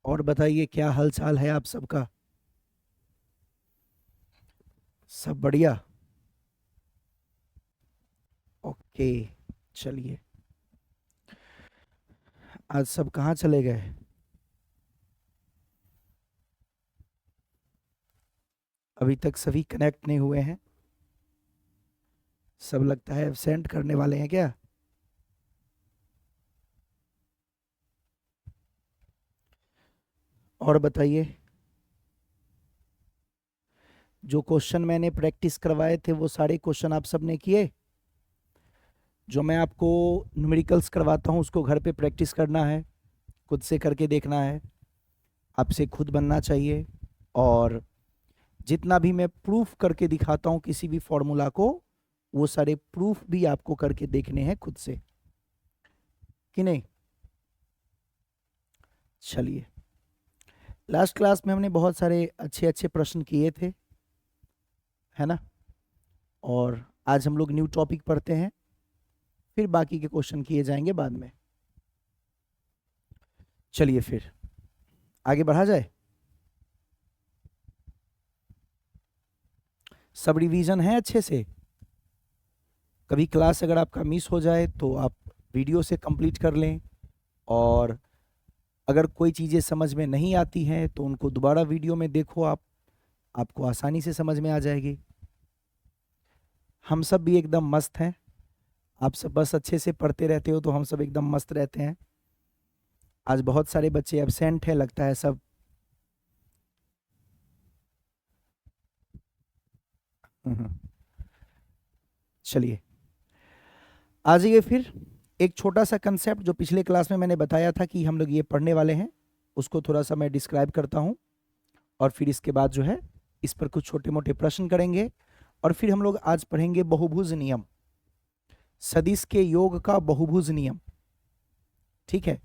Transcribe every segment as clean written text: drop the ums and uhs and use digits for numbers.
और बताइए क्या हाल चाल है आप सबका। सब बढ़िया। ओके। चलिए, आज सब कहाँ चले गए। अभी तक सभी कनेक्ट नहीं हुए हैं। सब लगता है एब्सेंट करने वाले हैं क्या। और बताइए, जो क्वेश्चन मैंने प्रैक्टिस करवाए थे वो सारे क्वेश्चन आप सबने किए। जो मैं आपको न्यूमेरिकल्स करवाता हूँ उसको घर पे प्रैक्टिस करना है, खुद से करके देखना है, आपसे खुद बनना चाहिए। और जितना भी मैं प्रूफ करके दिखाता हूँ किसी भी फॉर्मूला को, वो सारे प्रूफ भी आपको करके देखने हैं खुद से, कि नहीं। चलिए, लास्ट क्लास में हमने बहुत सारे अच्छे अच्छे प्रश्न किए थे, है ना। और आज हम लोग न्यू टॉपिक पढ़ते हैं, फिर बाकी के क्वेश्चन किए जाएंगे बाद में। चलिए फिर आगे बढ़ा जाए। सब रिवीजन है अच्छे से। कभी क्लास अगर आपका मिस हो जाए तो आप वीडियो से कंप्लीट कर लें, और अगर कोई चीज़ें समझ में नहीं आती हैं तो उनको दोबारा वीडियो में देखो आप, आपको आसानी से समझ में आ जाएगी। हम सब भी एकदम मस्त हैं। आप सब बस अच्छे से पढ़ते रहते हो तो हम सब एकदम मस्त रहते हैं। आज बहुत सारे बच्चे एब्सेंट हैं, लगता है सब। चलिए, आ जाइए फिर। एक छोटा सा कंसेप्ट जो पिछले क्लास में मैंने बताया था कि हम लोग ये पढ़ने वाले हैं, उसको थोड़ा सा मैं डिस्क्राइब करता हूँ, और फिर इसके बाद जो है इस पर कुछ छोटे मोटे प्रश्न करेंगे। और फिर हम लोग आज पढ़ेंगे बहुभुज नियम, सदिश के योग का बहुभुज नियम। ठीक है,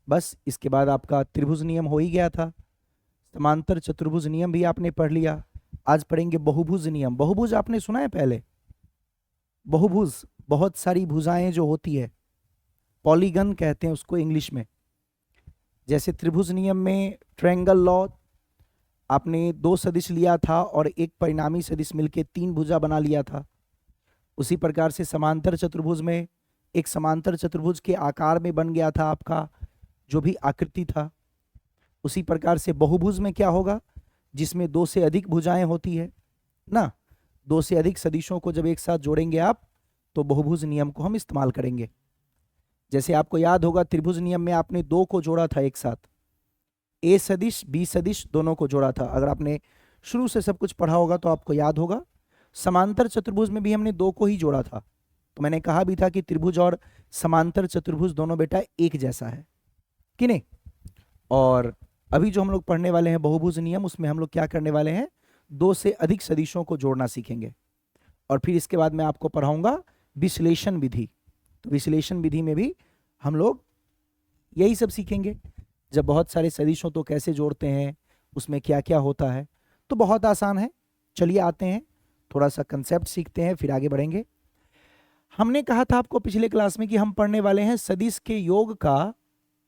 बस इसके बाद आपका त्रिभुज नियम हो ही गया था, समांतर चतुर्भुज नियम भी आपने पढ़ लिया। आज पढ़ेंगे बहुभुज नियम। बहुभुज आपने सुना है पहले। बहुभुज, बहुत सारी भुजाएं जो होती है, पॉलीगन कहते हैं उसको इंग्लिश में। जैसे त्रिभुज नियम में ट्रायंगल लॉ, आपने दो सदिश लिया था और एक परिणामी सदिश मिलके तीन भुजा बना लिया था। उसी प्रकार से समांतर चतुर्भुज में एक समांतर चतुर्भुज के आकार में बन गया था आपका जो भी आकृति था। उसी प्रकार से बहुभुज में क्या होगा, जिसमें दो से अधिक भुजाएं होती है ना, दो से अधिक सदिशों को जब एक साथ जोड़ेंगे आप, तो बहुभुज नियम को हम इस्तेमाल करेंगे। जैसे आपको याद होगा त्रिभुज नियम में आपने दो को जोड़ा था एक साथ, ए सदिश बी सदिश दोनों को जोड़ा था। अगर आपने शुरू से सब कुछ पढ़ा होगा तो आपको याद होगा। समांतर चतुर्भुज में भी हमने दो को ही जोड़ा था, तो मैंने कहा भी था कि त्रिभुज और समांतर चतुर्भुज दोनों बेटा एक जैसा है, कि नहीं। और अभी जो हम लोग पढ़ने वाले हैं बहुभुज नियम, उसमें हम लोग क्या करने वाले हैं, दो से अधिक सदिशों को जोड़ना सीखेंगे। और फिर इसके बाद मैं आपको पढ़ाऊंगा विश्लेषण विधि। तो विश्लेषण विधि में भी हम लोग यही सब सीखेंगे, जब बहुत सारे सदिश हो तो कैसे जोड़ते हैं, उसमें क्या क्या होता है। तो बहुत आसान है। चलिए आते हैं, थोड़ा सा कंसेप्ट सीखते हैं फिर आगे बढ़ेंगे। हमने कहा था आपको पिछले क्लास में कि हम पढ़ने वाले हैं सदिश के योग का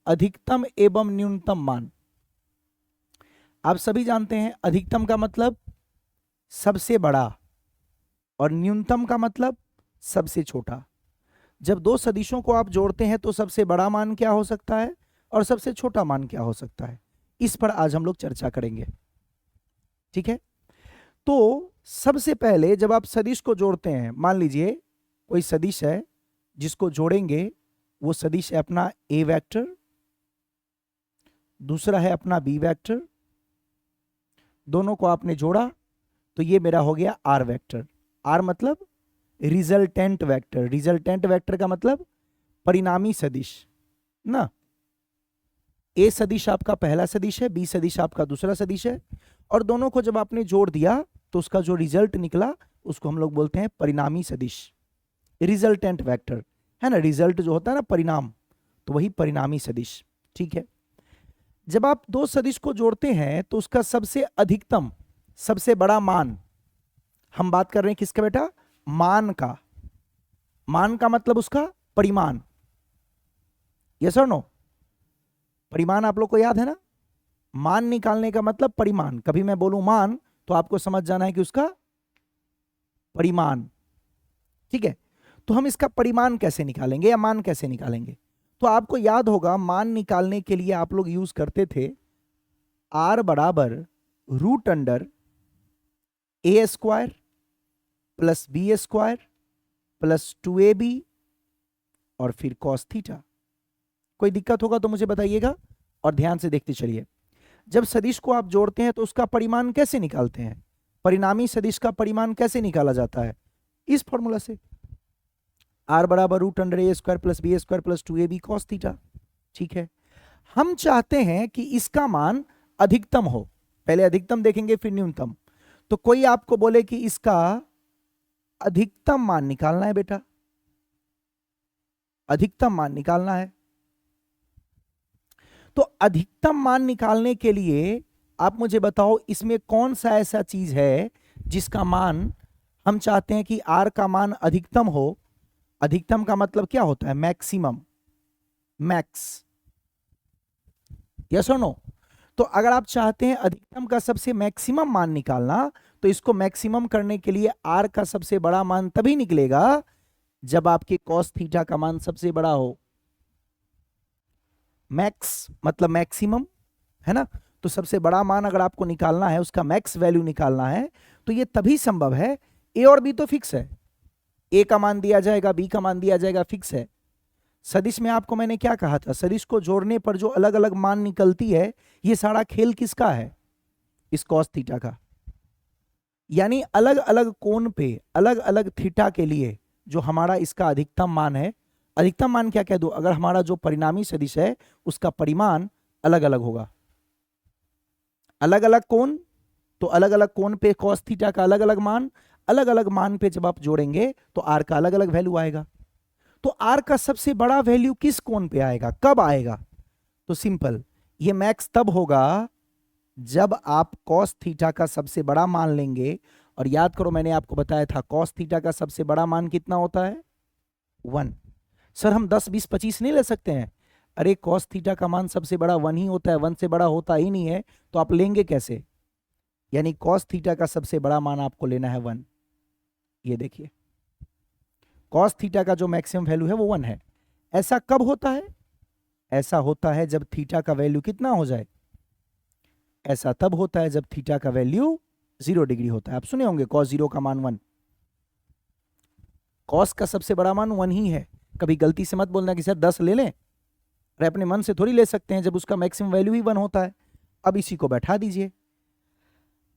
अधिकतम एवं न्यूनतम मान। आप सभी जानते हैं अधिकतम का मतलब सबसे बड़ा, और न्यूनतम का मतलब सबसे छोटा। जब दो सदिशों को आप जोड़ते हैं तो सबसे बड़ा मान क्या हो सकता है और सबसे छोटा मान क्या हो सकता है, इस पर आज हम लोग चर्चा करेंगे। ठीक है, तो सबसे पहले जब आप सदिश को जोड़ते हैं, मान लीजिए कोई सदिश है जिसको जोड़ेंगे, वो सदिश है अपना ए वेक्टर, दूसरा है अपना बी वेक्टर, दोनों को आपने जोड़ा तो ये मेरा हो गया आर वेक्टर। आर मतलब रिजल्टेंट वेक्टर, रिजल्टेंट वेक्टर का मतलब परिणामी सदिश ना। ए सदिश आपका पहला सदिश है, बी सदिश आपका दूसरा सदिश है, और दोनों को जब आपने जोड़ दिया तो उसका जो रिजल्ट निकला उसको हम लोग बोलते हैं परिणामी सदिश, रिजल्टेंट वेक्टर, है ना। रिजल्ट जो होता है ना परिणाम, तो वही परिणामी सदिश। ठीक है, जब आप दो सदिश को जोड़ते हैं तो उसका सबसे अधिकतम, सबसे बड़ा मान, हम बात कर रहे हैं किसका बेटा, मान का। मान का मतलब उसका परिमाण, यस और नो। परिमाण आप लोग को याद है ना, मान निकालने का मतलब परिमाण, कभी मैं बोलूं मान तो आपको समझ जाना है कि उसका परिमाण, ठीक है। तो हम इसका परिमाण कैसे निकालेंगे या मान कैसे निकालेंगे? तो आपको याद होगा मान निकालने के लिए आप लोग यूज करते थे r बराबर रूट अंडर ए square plus B square plus 2ab और फिर cos थीटा। कोई दिक्कत होगा तो मुझे बताइएगा और ध्यान से देखते चलिए। जब सदिश को आप जोड़ते हैं तो उसका परिमाण कैसे निकालते हैं? परिणामी सदिश का परिमाण कैसे निकाला जाता है? इस फॉर्मूला से, r बराबर रूट अंडर ए square plus B square plus 2ab cos थीटा। ठीक है, हम चाहते हैं कि इसका मान अधिकतम हो, पहले अधिकतम देखेंगे फिर न्यूनतम। तो कोई आपको बोले कि इसका अधिकतम मान निकालना है बेटा, अधिकतम मान निकालना है, तो अधिकतम मान निकालने के लिए आप मुझे बताओ इसमें कौन सा ऐसा चीज है जिसका मान हम चाहते हैं कि r का मान अधिकतम हो। अधिकतम का मतलब क्या होता है? मैक्सिमम, मैक्स, यस और नो। तो अगर आप चाहते हैं अधिकतम का सबसे मैक्सिमम मान निकालना, तो इसको मैक्सिमम करने के लिए r का सबसे बड़ा मान तभी निकलेगा जब आपके cos थीटा का मान सबसे बड़ा हो। मैक्स मतलब मैक्सिमम, है ना। तो सबसे बड़ा मान अगर आपको निकालना है, उसका मैक्स वैल्यू निकालना है, तो ये तभी संभव है। ए और बी तो फिक्स है, ए का मान दिया जाएगा, बी का मान दिया जाएगा, फिक्स है। सदिश में आपको मैंने क्या कहा था? सदिश को जोड़ने पर जो अलग अलग मान निकलती है, ये सारा खेल किसका है? इस cos थीटा का। यानी अलग अलग कोण पे अलग अलग थीटा के लिए जो हमारा इसका अधिकतम मान है, अधिकतम मान क्या कह दो, अगर हमारा जो परिणामी सदिश है उसका परिमाण अलग अलग होगा, अलग अलग कोण, तो अलग अलग कोण पे cos थीटा का अलग अलग मान पे जब आप जोड़ेंगे तो r का अलग अलग वैल्यू आएगा। तो r का सबसे बड़ा वैल्यू किस कोण पे आएगा, कब आएगा? तो सिंपल, ये मैक्स तब होगा जब आप cos थीटा का सबसे बड़ा मान लेंगे। और याद करो मैंने आपको बताया था cos थीटा का सबसे बड़ा मान कितना होता है? 1। सर हम 10, 20, 25 नहीं ले सकते हैं? अरे cos थीटा का मान सबसे बड़ा 1 ही होता है, 1 से बड़ा होता ही नहीं है, तो आप लेंगे कैसे? यानी cos थीटा का सबसे बड़ा मान आपको लेना है 1। ये देखिए cos थीटा का जो मैक्सिमम वैल्यू है वो 1 है। ऐसा कब होता है? ऐसा होता है जब थीटा का वैल्यू कितना हो जाए? ऐसा तब होता है जब थीटा का वैल्यू 0 डिग्री होता है। आप सुने होंगे cos 0 का मान 1, cos का सबसे बड़ा मान 1 ही है। कभी गलती से मत बोलना कि सर 10 ले लें, अरे अपने मन से थोड़ी ले सकते हैं जब उसका मैक्सिमम वैल्यू ही 1 होता है। अब इसी को बैठा दीजिए,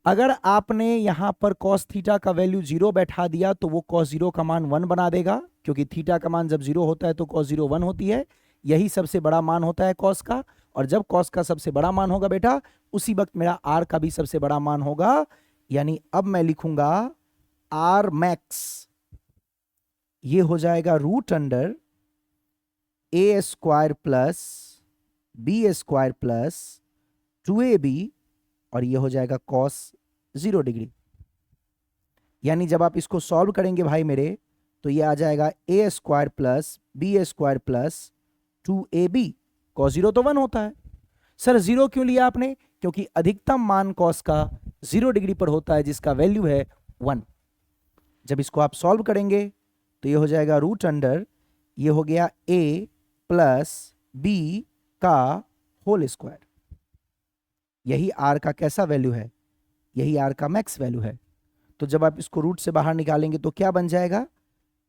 अगर आपने यहां पर cos थीटा का वैल्यू 0 बैठा दिया तो वो cos 0 का मान 1 बना देगा, क्योंकि थीटा का मान जब 0 होता है तो cos 0 1 होती है। यही सबसे बड़ा मान होता है cos का, और जब cos का सबसे बड़ा मान होगा बेटा, उसी वक्त मेरा r का भी सबसे बड़ा मान होगा। यानी अब मैं लिखूंगा r मैक्स, ये हो जाएगा रूट अंडर ए square plus B square plus 2ab, और ये हो जाएगा cos 0 डिग्री। यानी जब आप इसको सॉल्व करेंगे भाई मेरे, तो ये आ जाएगा a square plus B square plus 2ab। cos 0 तो 1 होता है। सर 0 क्यों लिया आपने? क्योंकि अधिकतम मान cos का 0 डिग्री पर होता है, जिसका वैल्यू है 1। जब इसको आप सॉल्व करेंगे तो ये हो जाएगा रूट अंडर, ये हो गया a प्लस बी का होल स्क्वायर। यही r का कैसा वैल्यू है? यही r का मैक्स वैल्यू है। तो जब आप इसको रूट से बाहर निकालेंगे तो क्या बन जाएगा?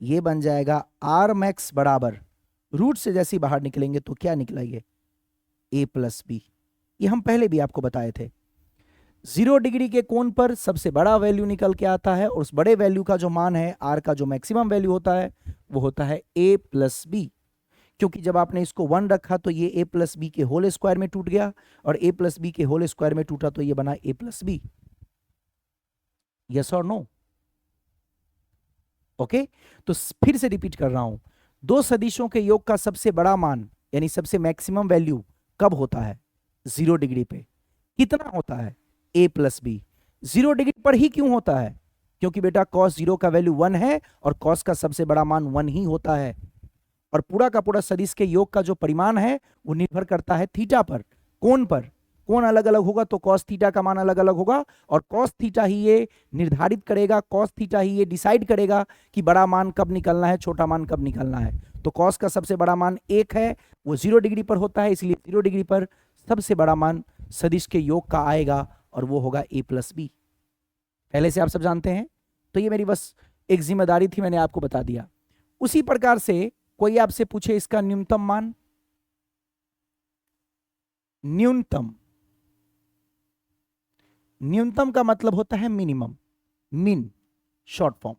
ये बन जाएगा r मैक्स बराबर, रूट से जैसे ही बाहर निकलेंगे तो क्या निकला? ये a प्लस बी। ये हम पहले भी आपको बताए थे। 0 डिग्री के कोण पर सबसे बड़ा वैल्यू निकल के आता है, और उस बड़े वैल्यू का जो मान है, r का जो मैक्सिमम वैल्यू होता है, वो होता है a प्लस बी। क्योंकि जब आपने इसको 1 रखा तो ये a प्लस बी के होल स्क्वायर में टूट गया, और a प्लस बी के होल स्क्वायर में टूटा तो ये बना a प्लस बी। यस और नो? ओके, तो फिर से रिपीट कर रहा हूं, दो सदिशों के योग का सबसे बड़ा मान यानी सबसे मैक्सिमम वैल्यू कब होता है? 0 डिग्री पे। कितना होता है? a plus B. 0 डिग्री पर ही क्यों होता है? क्योंकि बेटा cos 0 का वैल्यू 1 है, और cos का सबसे बड़ा मान 1 ही होता है। और पूरा का पूरा सदिश के योग का जो परिमाण है वो निर्भर करता है थीटा पर, कोण पर। कोण अलग अलग होगा तो कॉस थीटा का मान अलग अलग होगा, और कॉस थीटा ही ये निर्धारित करेगा, कॉस थीटा ही ये डिसाइड करेगा कि बड़ा मान कब निकलना है, छोटा मान कब निकलना है। तो कॉस का सबसे बड़ा मान 1 है, वो 0 डिग्री पर होता है, इसलिए 0 डिग्री पर सबसे बड़ा मान सदिश के योग का आएगा और वो होगा a प्लस बी। पहले से आप सब जानते हैं, तो ये मेरी बस एक जिम्मेदारी थी, मैंने आपको बता दिया। उसी प्रकार से कोई आपसे पूछे इसका न्यूनतम मान, न्यूनतम, न्यूनतम का मतलब होता है मिनिमम, मिन शॉर्ट फॉर्म।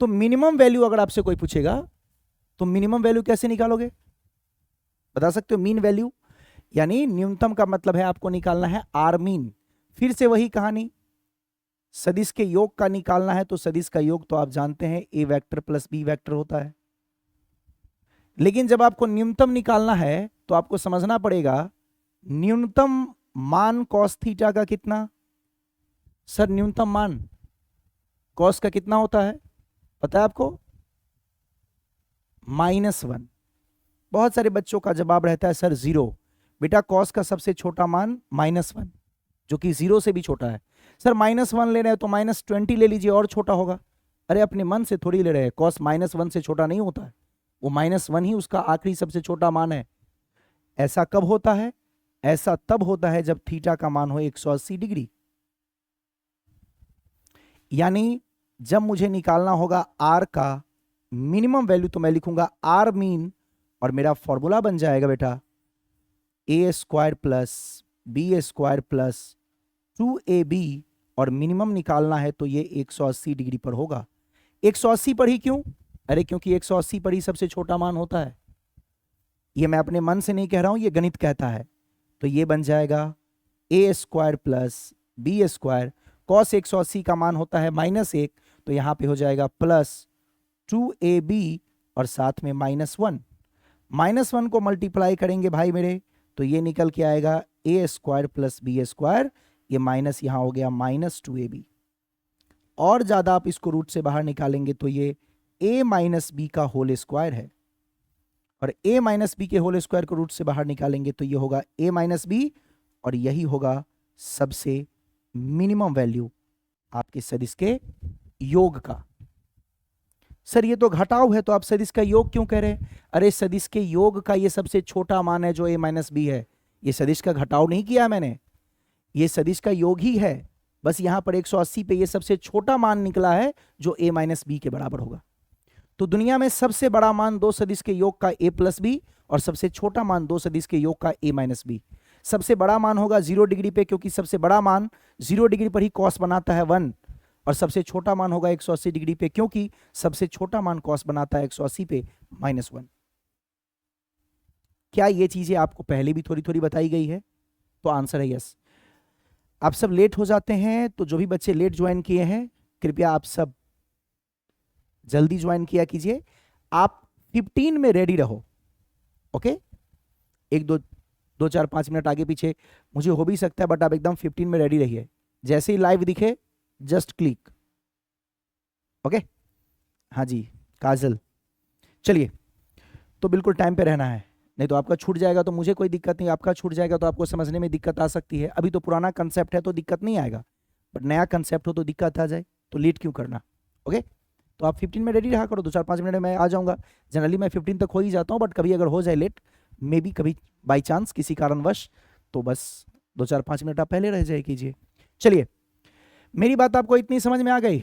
तो मिनिमम वैल्यू अगर आपसे कोई पूछेगा तो मिनिमम वैल्यू कैसे निकालोगे, बता सकते हो? मीन वैल्यू, यानी न्यूनतम का मतलब है आपको निकालना है आर मीन। फिर से वही कहानी, सदिश के योग का निकालना है तो सदिश का योग तो आप जानते हैं ए वेक्टर प्लस बी वेक्टर होता है, लेकिन जब आपको न्यूनतम निकालना है तो आपको समझना पड़ेगा न्यूनतम मान कॉस थीटा का कितना। सर न्यूनतम मान कॉस का कितना होता है पता है आपको? -1। बहुत सारे बच्चों का जवाब रहता है सर 0। बेटा कॉस का सबसे छोटा मान -1, जो कि 0 से भी छोटा है। सर -1 ले रहे हैं तो -20 ले लीजिए और छोटा होगा। अरे अपने मन से थोड़ी ले रहे हैं, कॉस -1 से छोटा नहीं होता है, वो -1 ही उसका आखिरी सबसे छोटा मान है। ऐसा कब होता है? ऐसा तब होता है जब थीटा का मान हो 180 डिग्री। यानी जब मुझे निकालना होगा आर का मिनिमम वैल्यू तो मैं लिखूंगा आर मीन, और मेरा फॉर्मूला बन जाएगा बेटा a square plus B square plus 2ab, और मिनिमम निकालना है तो ये 180 डिग्री पर होगा। 180 पर ही क्यों? अरे क्योंकि 180 पर ही सबसे छोटा मान होता है। ये मैं अपने मन से नहीं कह रहा हूं, ये गणित कहता है। तो ये बन जाएगा a square plus B square, cos 180 का मान होता है -1, तो यहां पे हो जाएगा प्लस 2ab और साथ में -1। -1 को मल्टीप्लाई करेंगे भाई मेरे, तो ये निकल के आएगा ए स्क्वायर प्लस बी स्क्वायर, ये माइनस यहां हो गया -2ab। और ज्यादा आप इसको रूट से बाहर निकालेंगे तो ये a माइनस बी का होल स्क्वायर है, और a माइनस बी के होल स्क्वायर को रूट से बाहर निकालेंगे तो ये होगा a माइनस बी, और यही होगा सबसे मिनिमम वैल्यू आपके सदिश के योग का। सर ये तो घटाव है, तो आप सदिश का योग क्यों कह रहे हैं? अरे सदिश के योग का ये सबसे छोटा मान है जो a माइनस बी है, ये सदिश का घटाव नहीं किया मैंने, ये सदिश का योग ही है। बस यहां पर 180 पे ये सबसे छोटा मान निकला है जो a माइनस बी के बराबर होगा। तो दुनिया में सबसे बड़ा मान दो सदिश के योग का a प्लस बी, और सबसे छोटा मान दो सदिश के योग का a माइनस बी। सबसे बड़ा मान होगा 0 डिग्री पे, क्योंकि सबसे बड़ा मान 0 डिग्री पर ही कॉस बनाता है 1, और सबसे छोटा मान होगा 180 डिग्री पे, क्योंकि सबसे छोटा मान कॉस बनाता है 180 पे -1। क्या ये चीजें आपको पहले भी थोड़ी थोड़ी बताई गई है? तो आंसर है यस। आप सब लेट हो जाते हैं, तो जो भी बच्चे लेट ज्वाइन किए हैं कृपया आप सब जल्दी ज्वाइन किया कीजिए। आप 15 में रेडी रहो, ओके? 1-2-4-5 मिनट आगे पीछे मुझे हो भी सकता है, बट आप एकदम 15 में रेडी रहिए। जैसे ही लाइव दिखे जस्ट क्लिक, ओके? हाँ जी काजल, चलिए, तो बिल्कुल टाइम पे रहना है, नहीं तो आपका छूट जाएगा तो मुझे कोई दिक्कत नहीं, आपका छूट जाएगा तो आपको समझने में दिक्कत आ सकती है। अभी तो पुराना कंसेप्ट है तो दिक्कत नहीं आएगा, बट नया कंसेप्ट हो तो दिक्कत आ जाए, तो लेट क्यों करना, ओके? तो आप 15 में रेडी रहा करो, 2-4-5 मिनट में मैं आ जाऊंगा। जनरली मैं 15 तक हो ही जाता हूँ, बट कभी अगर हो जाए लेट, मे बी कभी बाई चांस किसी कारणवश, तो बस 2-4-5 मिनट आप पहले रह जाए कीजिए। चलिए, मेरी बात आपको इतनी समझ में आ गई?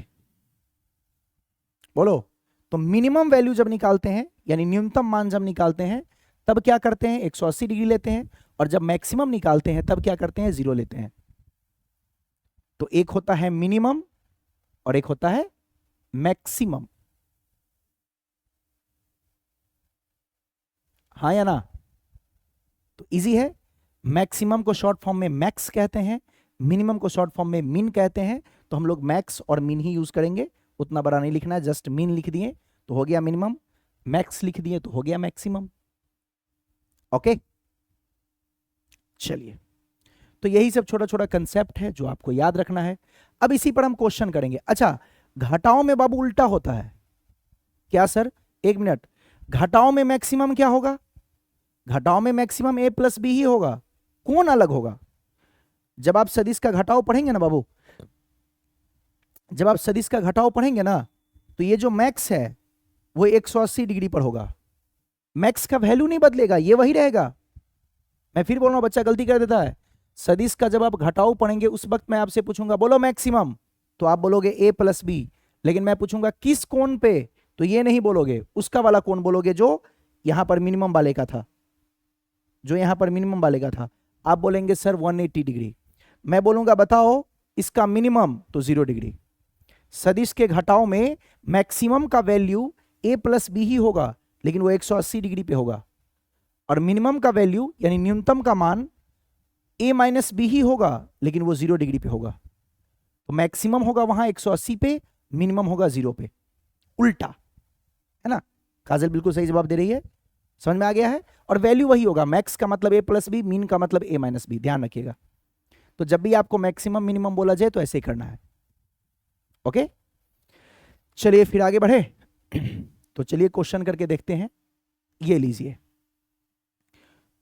बोलो। तो मिनिमम वैल्यू जब निकालते हैं, यानी न्यूनतम मान जब निकालते हैं, तब क्या करते हैं? 180 डिग्री लेते हैं, और जब मैक्सिमम निकालते हैं तब क्या करते हैं? 0 लेते हैं। तो एक होता है मिनिमम और एक होता है मैक्सिमम, हाँ या ना? तो इजी है। मैक्सिमम को शॉर्ट फॉर्म में मैक्स कहते हैं, मिनिमम को शॉर्ट फॉर्म में मिन कहते हैं। तो हम लोग मैक्स और मिन ही यूज करेंगे, उतना बड़ा नहीं लिखना है, जस्ट मिन लिख दिए तो हो गया मिनिमम, मैक्स लिख दिए तो हो गया मैक्सिमम, ओके? चलिए, तो यही सब छोटा छोटा कंसेप्ट है जो आपको याद रखना है। अब इसी पर हम क्वेश्चन करेंगे। अच्छा, घटाओं में बाबू उल्टा होता है क्या सर? एक मिनट, घटाओं में मैक्सिमम क्या होगा? घटाओं में मैक्सिमम a प्लस बी ही होगा, कौन अलग होगा? जब आप सदिश का घटाव पढ़ेंगे ना बाबू, जब आप सदिश का घटाव पढ़ेंगे ना, तो ये जो मैक्स है वो 180 डिग्री पर होगा। मैक्स का वैल्यू नहीं बदलेगा, ये वही रहेगा। मैं फिर बोल रहा हूं, बच्चा गलती कर देता है। सदिश का जब आप घटाव पढ़ेंगे उस वक्त मैं आपसे पूछूंगा बोलो मैक्सिमम, तो आप बोलोगे a प्लस बी। लेकिन मैं पूछूंगा किस कोण पे, तो ये नहीं बोलोगे, उसका वाला कोण बोलोगे जो यहां पर मिनिमम वाले का था, जो यहां पर मिनिमम वाले का था। आप बोलेंगे सर 180 डिग्री। मैं बोलूंगा बताओ इसका मिनिमम, तो 0 डिग्री। सदिश के घटाव में मैक्सिमम का वैल्यू a प्लस बी ही होगा, लेकिन वो 180 डिग्री पे होगा। और मिनिमम का वैल्यू यानी न्यूनतम का मान a माइनस बी ही होगा, लेकिन वो 0 डिग्री पे होगा। तो मैक्सिमम होगा वहां 180 पे, मिनिमम होगा 0 पे, उल्टा, है ना। काजल बिल्कुल सही जवाब दे रही है, समझ में आ गया है। और वैल्यू वही होगा, मैक्स का मतलब a प्लस बी, मीन का मतलब a माइनस बी, ध्यान रखिएगा। तो जब भी आपको मैक्सिमम मिनिमम बोला जाए तो ऐसे ही करना है। ओके, चलिए फिर आगे बढ़े। तो चलिए क्वेश्चन करके देखते हैं। ये लीजिए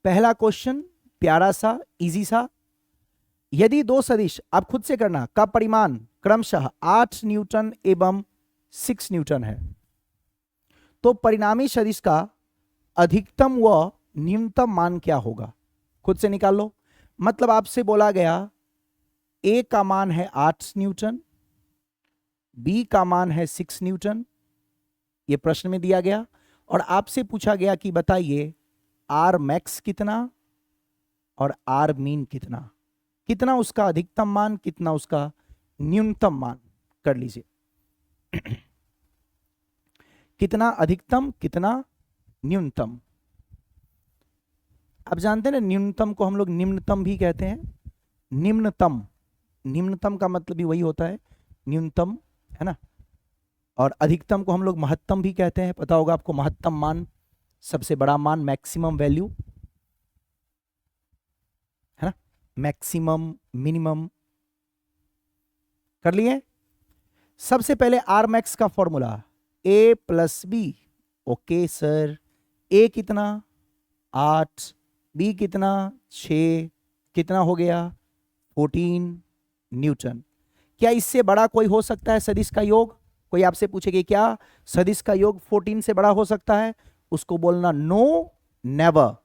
पहला क्वेश्चन, प्यारा सा, इजी सा। यदि दो सदिश, आप खुद से करना, का परिमाण क्रमशः 8 न्यूटन एवं 6 न्यूटन है, तो परिणामी सदिश का अधिकतम व न्यूनतम मान क्या होगा? खुद से निकाल लो। मतलब आपसे बोला गया a का मान है 8 न्यूटन, b का मान है 6 न्यूटन, ये प्रश्न में दिया गया। और आपसे पूछा गया कि बताइए r मैक्स कितना और r मीन कितना, कितना उसका अधिकतम मान, कितना उसका न्यूनतम मान। कर लीजिए कितना अधिकतम, कितना न्यूनतम। आप जानते हैं ना, न्यूनतम को हम लोग निम्नतम भी कहते हैं। निम्नतम, निम्नतम का मतलब भी वही होता है, न्यूनतम, है ना। और अधिकतम को हम लोग महत्तम भी कहते हैं, पता होगा आपको, महत्तम मान, सबसे बड़ा मान, मैक्सिमम वैल्यू, है ना। Maximum, minimum. कर लिए। सबसे पहले आर मैक्स का formula a plus B. Okay sir, a कितना 8, b कितना 6, कितना हो गया 14 न्यूटन। क्या इससे बड़ा कोई हो सकता है सदिश का योग? कोई आपसे पूछेगा क्या सदिश का योग 14 से बड़ा हो सकता है? उसको बोलना नो, नेवर।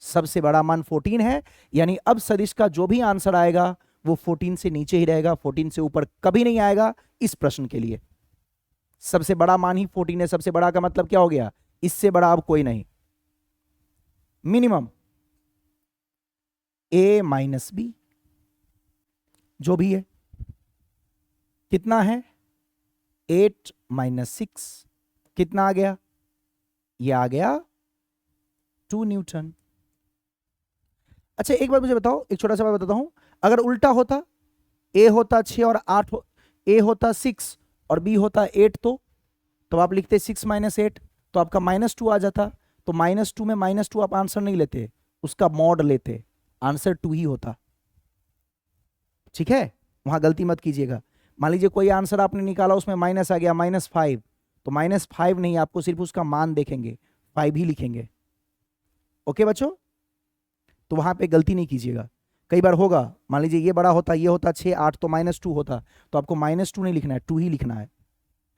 सबसे बड़ा मान 14 है, यानी अब सदिश का जो भी आंसर आएगा वो 14 से नीचे ही रहेगा, 14 से ऊपर कभी नहीं आएगा इस प्रश्न के लिए। सबसे बड़ा मान ही 14 है। सबसे बड़ा का मतलब क्या हो गया? इससे बड़ा अब कोई नहीं। मिनिमम a माइनस बी, जो भी है, कितना है 8 माइनस 6, कितना आ गया? ये आ गया 2 न्यूटन। अच्छा एक बात मुझे बताओ, एक छोटा सा बात बताता हूं, अगर उल्टा होता, a होता 6 और 8 a होता 6 और b होता 8, तो आप लिखते 6 माइनस 8, तो आपका -2 आ जाता। तो -2 में -2 आप आंसर नहीं लेते, उसका मॉड लेते, आंसर 2 ही होता। ठीक है, वहां गलती मत कीजिएगा। मान लीजिए कोई आंसर आपने निकाला, उसमें माइनस आ गया -5, तो -5 नहीं, आपको सिर्फ उसका मान देखेंगे, 5 ही लिखेंगे। ओके बच्चों, तो वहां पे गलती नहीं कीजिएगा। कई बार होगा, मान लीजिए ये बड़ा होता, ये होता 6 8, तो -2 होता, तो आपको -2 नहीं लिखना है, 2 ही लिखना है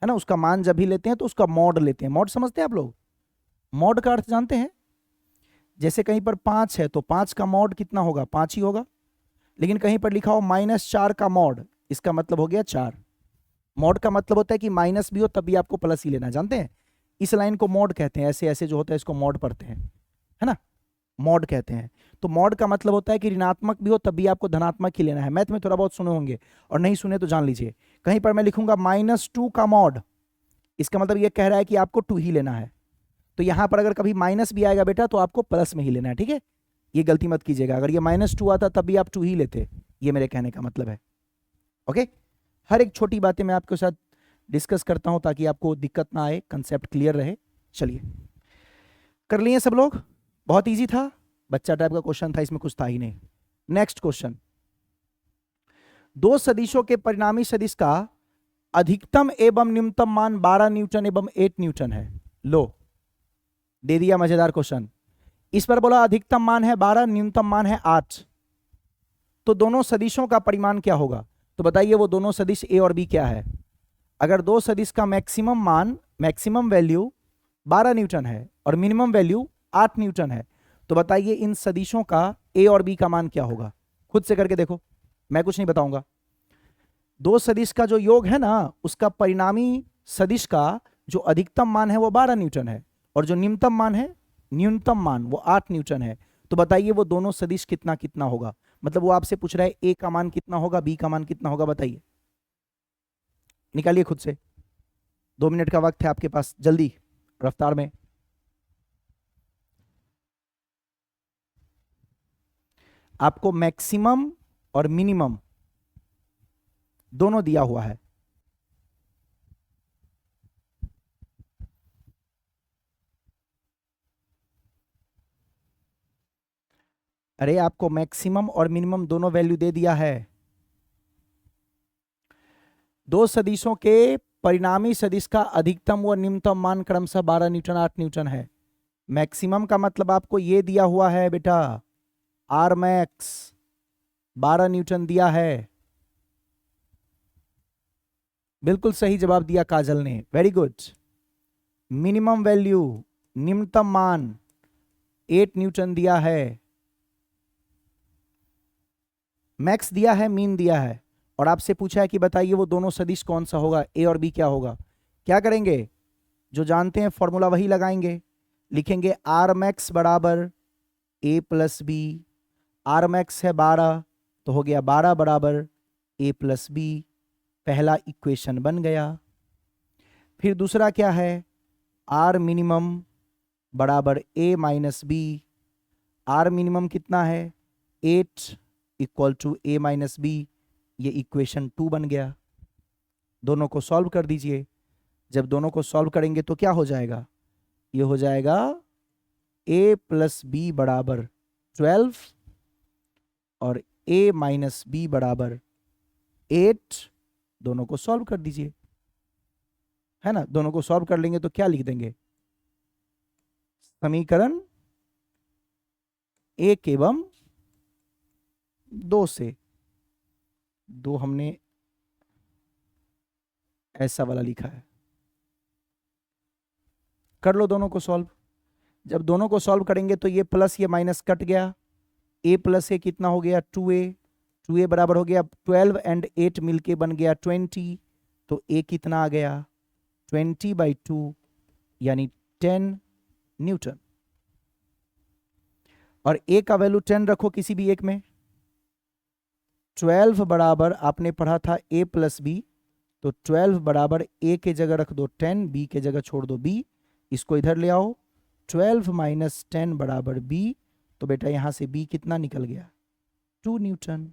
ना। उसका मान जब भी लेते हैं तो उसका मॉड लेते हैं। मॉड समझते हैं आप लोग? मॉड का अर्थ जानते हैं? जैसे कहीं पर 5 है तो 5 का मॉड कितना होगा? 5 ही होगा। लेकिन कहीं पर लिखा हो -4 का मॉड, इसका मतलब हो गया 4। मॉड का मतलब होता है कि माइनस भी हो तब भी आपको प्लस ही लेना है, जानते हैं? इस लाइन को मॉड कहते हैं, ऐसे ऐसे जो होता है इसको मॉड पढ़ते हैं, है ना, मॉड कहते हैं। तो मॉड का मतलब होता है कि ऋणात्मक भी हो तब भी आपको धनात्मक ही लेना है। मैथ में थोड़ा बहुत सुने होंगे, और नहीं सुने तो जान लीजिए। कहीं पर मैं लिखूंगा -2 का मॉड, इसका मतलब ये कह रहा है कि आपको 2 ही लेना है। तो यहां पर अगर कभी माइनस भी आएगा बेटा तो आपको प्लस में ही लेना है, ठीक है। ये गलती मत कीजिएगा, अगर ये -2 आता तब भी आप 2 ही लेते, ये मेरे कहने का मतलब है। ओके, हर एक छोटी बातें मैं आपके साथ डिस्कस करता हूं ताकि आपको दिक्कत ना आए, कंसेप्ट क्लियर रहे। चलिए, कर लिए सब लोग? बहुत इजी था, बच्चा टाइप का क्वेश्चन था, इसमें कुछ था ही नहीं। नेक्स्ट क्वेश्चन, दो सदिशों के परिणामी सदिश का अधिकतम एवं न्यूनतम मान 12 न्यूटन एवं 8 न्यूटन है। लो, दे दिया मजेदार क्वेश्चन। इस पर बोला अधिकतम मान है 12, न्यूनतम मान है 8, तो दोनों सदिशों का परिमाण क्या होगा? तो बताइए वो दोनों सदिश ए और बी क्या है? अगर दो सदिश का मैक्सिमम मान, मैक्सिमम वैल्यू 12 न्यूटन है और मिनिमम वैल्यू 8 न्यूटन है, तो बताइए इन सदिशों का ए और बी का मान क्या होगा? खुद से करके देखो, मैं कुछ नहीं बताऊंगा। दो सदिश का जो योग है ना, उसका परिणामी सदिश का जो अधिकतम मान है वो 12 न्यूटन है और जो न्यूनतम मान है, न्यूनतम मान वो 8 न्यूटन है। तो बताइए वो दोनों सदिश कितना कितना होगा? मतलब वो आपसे पूछ रहा है ए का मान कितना होगा, बी का मान कितना होगा, बताइए, निकालिए खुद से। 2 मिनट का वक्त है आपके पास, जल्दी रफ्तार में। आपको मैक्सिमम और मिनिमम दोनों दिया हुआ है। अरे आपको मैक्सिमम और मिनिमम दोनों वैल्यू दे दिया है। दो सदिशों के परिणामी सदिश का अधिकतम व न्यूनतम मान क्रमशः 12 न्यूटन 8 न्यूटन है। मैक्सिमम का मतलब आपको ये दिया हुआ है बेटा, आर मैक्स 12 न्यूटन दिया है। बिल्कुल सही जवाब दिया काजल ने, वेरी गुड। मिनिमम वैल्यू, न्यूनतम मान 8 न्यूटन दिया है। मैक्स दिया है, मीन दिया है, और आपसे पूछा है कि बताइए वो दोनों सदिश कौन सा होगा, ए और बी क्या होगा? क्या करेंगे? जो जानते हैं फॉर्मूला वही लगाएंगे। लिखेंगे आर मैक्स बराबर A plus B. R max है 12, तो हो गया 12 बराबर ए प्लस बी। पहला इक्वेशन बन गया। फिर दूसरा क्या है? आर मिनिमम बराबर A minus B. R minimum कितना है? 8 equal to A minus B. ये इक्वेशन 2 बन गया। दोनों को सॉल्व कर दीजिए। जब दोनों को सॉल्व करेंगे तो क्या हो जाएगा? ये हो जाएगा a प्लस बी बराबर 12 और a माइनस बी बराबर 8। दोनों को सॉल्व कर दीजिए, है ना? दोनों को सॉल्व कर लेंगे तो क्या लिख देंगे? समीकरण 1 एवं 2 से, 2 हमने ऐसा वाला लिखा है। कर लो दोनों को सॉल्व। जब दोनों को सॉल्व करेंगे तो ये प्लस ये माइनस कट गया। a प्लस ए कितना हो गया? 2a बराबर हो गया 12 एंड 8 मिलके बन गया 20। तो a कितना आ गया? 20/2 यानी 10 न्यूटन। और a का वैल्यू 10 रखो किसी भी एक में। 12 बराबर आपने पढ़ा था a प्लस बी, तो 12 बराबर a के जगह रख दो 10, b के जगह छोड़ दो b। इसको इधर ले आओ, 12 माइनस 10 बराबर b। तो बेटा यहां से b कितना निकल गया? 2 न्यूटन।